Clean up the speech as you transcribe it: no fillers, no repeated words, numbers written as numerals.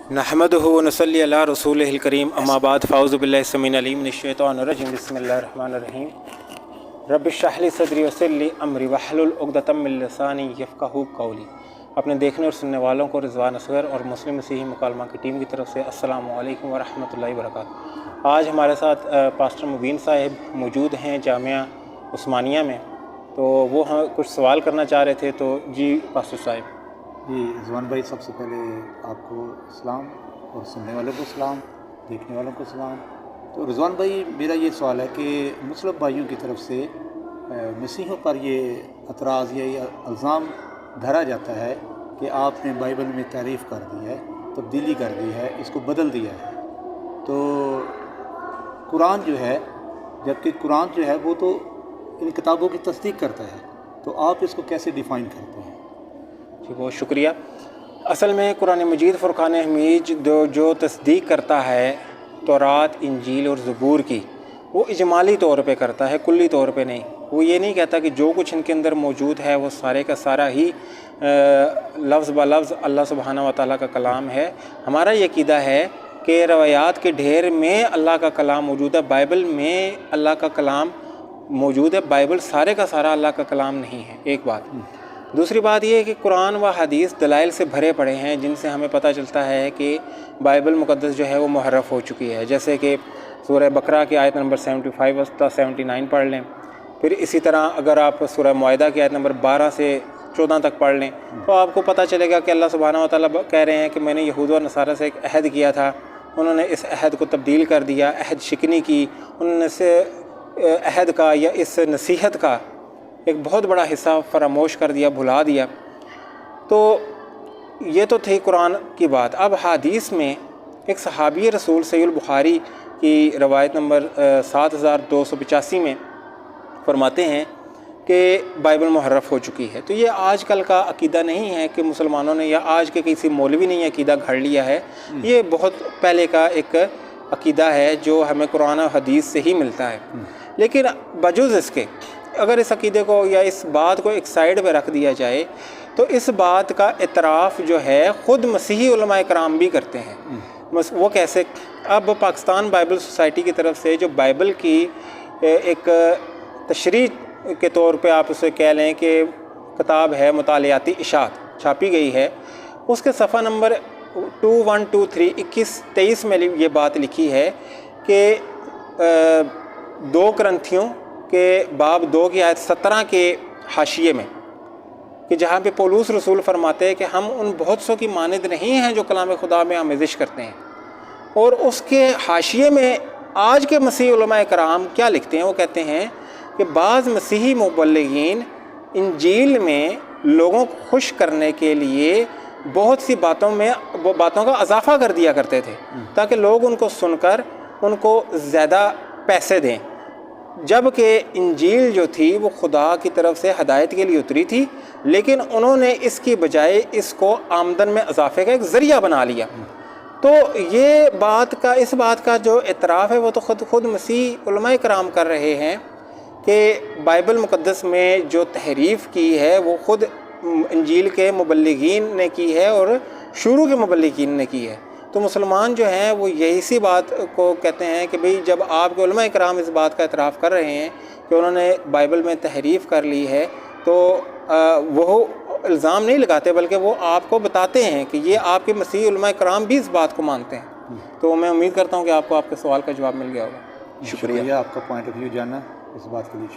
नहमदुहु व नसल्ली अला रसूलिहिल करीम अम्मा बाद फ़ाऊज़ु बिल्लाहि समीउल अलीम मिनश्शैतानिर रजीम बिस्मिल्लाहिर रहमानिर रहीम रब्बि इश्रह ली सदरी वयस्सिर ली अमरी वहलुल उक़दतम मिन लिसानी यफ़क़हू क़ौली। अपने देखने और सुनने वालों को रिज़वान असग़र और मुस्लिम मसीही मुकालमा की टीम की तरफ से अस्सलामु अलैकुम व रहमतुल्लाहि व बरकातुहू। आज हमारे साथ पास्टर मुबीन साहिब मौजूद हैं जामिया उस्मानिया में, तो वो हम कुछ सवाल करना चाह रहे थे। तो जी पास्टर साहिब। जी रिजवान भाई, सबसे पहले आपको सलाम और सुनने वालों को सलाम, देखने वालों को सलाम। तो रिजवान भाई, मेरा ये सवाल है कि मुस्लिम भाइयों की तरफ से मसीहों पर ये एतराज़ या इल्ज़ाम धरा जाता है कि आपने बाइबल में तारीफ़ कर दी है, तब्दीली कर दी है, इसको बदल दिया है। तो कुरान जो है, जबकि कुरान जो है वो तो इन किताबों की तस्दीक करता है, तो आप इसको कैसे डिफ़ाइन करते हैं? जी बहुत शुक्रिया। असल में कुरान मजीद फ़ुरक़ान हमीद जो तस्दीक करता है तौरात, इंजील और ज़बूर की, वो इजमाली तौर पे करता है, कुल्ली तौर पे नहीं। वो ये नहीं कहता कि जो कुछ इनके अंदर मौजूद है वो सारे का सारा ही लफ्ज़ ब लफ्ज़ अल्लाह सुब्हानहू व तआला का कलाम है। हमारा ये अक़ीदा है कि रवायात के ढेर में अल्लाह का कलाम मौजूद है, बाइबल में अल्लाह का कलाम मौजूद है, बाइबल सारे का सारा अल्लाह का कलाम नहीं है। एक बात। दूसरी बात ये है कि कुरान व हदीस दलाइल से भरे पड़े हैं, जिनसे हमें पता चलता है कि बाइबल मुक़द्दस जो है वो मुहर्रफ़ हो चुकी है। जैसे कि सूरह बकरा की आयत नंबर 75 वस्ता 79 पढ़ लें, फिर इसी तरह अगर आप सूरह मुआइदा की आयत नंबर 12 से 14 तक पढ़ लें तो आपको पता चलेगा कि अल्लाह सुब्हानहू व तआला कह रहे हैं कि मैंने यहूद व नसारा से एक अहद किया था, उन्होंने इस अहद को तब्दील कर दिया, अहद शिकनी की, उन्होंने से अहद का या इस नसीहत का एक बहुत बड़ा हिस्सा फरामोश कर दिया, भुला दिया। तो ये तो थी कुरान की बात। अब हदीस में एक सहाबी रसूल सहीह बुखारी की रवायत नंबर 7285 में फरमाते हैं कि बाइबल मुहर्रफ़ हो चुकी है। तो ये आजकल का अक़ीदा नहीं है कि मुसलमानों ने या आज के किसी मौलवी ने यह अक़ीदा घड़ लिया है। ये बहुत पहले का एक अक़ीदा है जो हमें कुरान और हदीस से ही मिलता है। लेकिन बजुज़ इसके, अगर इस अक़ीदे को या इस बात को एक साइड पे रख दिया जाए तो इस बात का इतराफ़ जो है ख़ुद मसीही उलमा कराम भी करते हैं। वो कैसे? अब पाकिस्तान बाइबल सोसाइटी की तरफ से जो बाइबल की एक तशरीह के तौर पे आप उसे कह लें कि किताब है मुतालियाती इशात छापी गई है, उसके सफ़ा नंबर 2123 21-23 में ये बात लिखी है कि 2 करंथियों के बाब 2 की आयत 17 के हाशिए में, कि जहाँ पे पौलुस रसूल फरमाते हैं कि हम उन बहुत सौ की मानद नहीं हैं जो कलाम खुदा में आमेज़िश करते हैं। और उसके हाशिए में आज के मसीही उलमा कराम क्या लिखते हैं? वो कहते हैं कि बाज़ मसीही मुबल्लिगीन इंजील में लोगों को खुश करने के लिए बहुत सी बातों का इजाफ़ा कर दिया करते थे ताकि लोग उनको सुनकर उनको ज़्यादा पैसे दें, जबकि इंजील जो थी वो खुदा की तरफ से हदायत के लिए उतरी थी, लेकिन उन्होंने इसकी बजाय इसको आमदन में इजाफे का एक ज़रिया बना लिया। तो ये इस बात का जो इतराफ़ है वो तो ख़ुद मसीह उलमा कराम कर रहे हैं कि बाइबल मुक़द्दस में जो तहरीफ़ की है वो ख़ुद इंजील के मुबल्लिगीन ने की है और शुरू के मुबल्लिगीन ने की है। तो मुसलमान जो हैं वो यही सी बात को कहते हैं कि भाई जब आपके उलमा कराम इस बात का इतराफ़ कर रहे हैं कि उन्होंने बाइबल में तहरीफ़ कर ली है, तो वो इल्ज़ाम नहीं लगाते बल्कि वो आपको बताते हैं कि ये आपके मसीही उलमा कराम भी इस बात को मानते हैं। तो मैं उम्मीद करता हूँ कि आपको आपके सवाल का जवाब मिल गया होगा। शुक्रिया, आपका पॉइंट ऑफ व्यू जाना इस बात के लिए।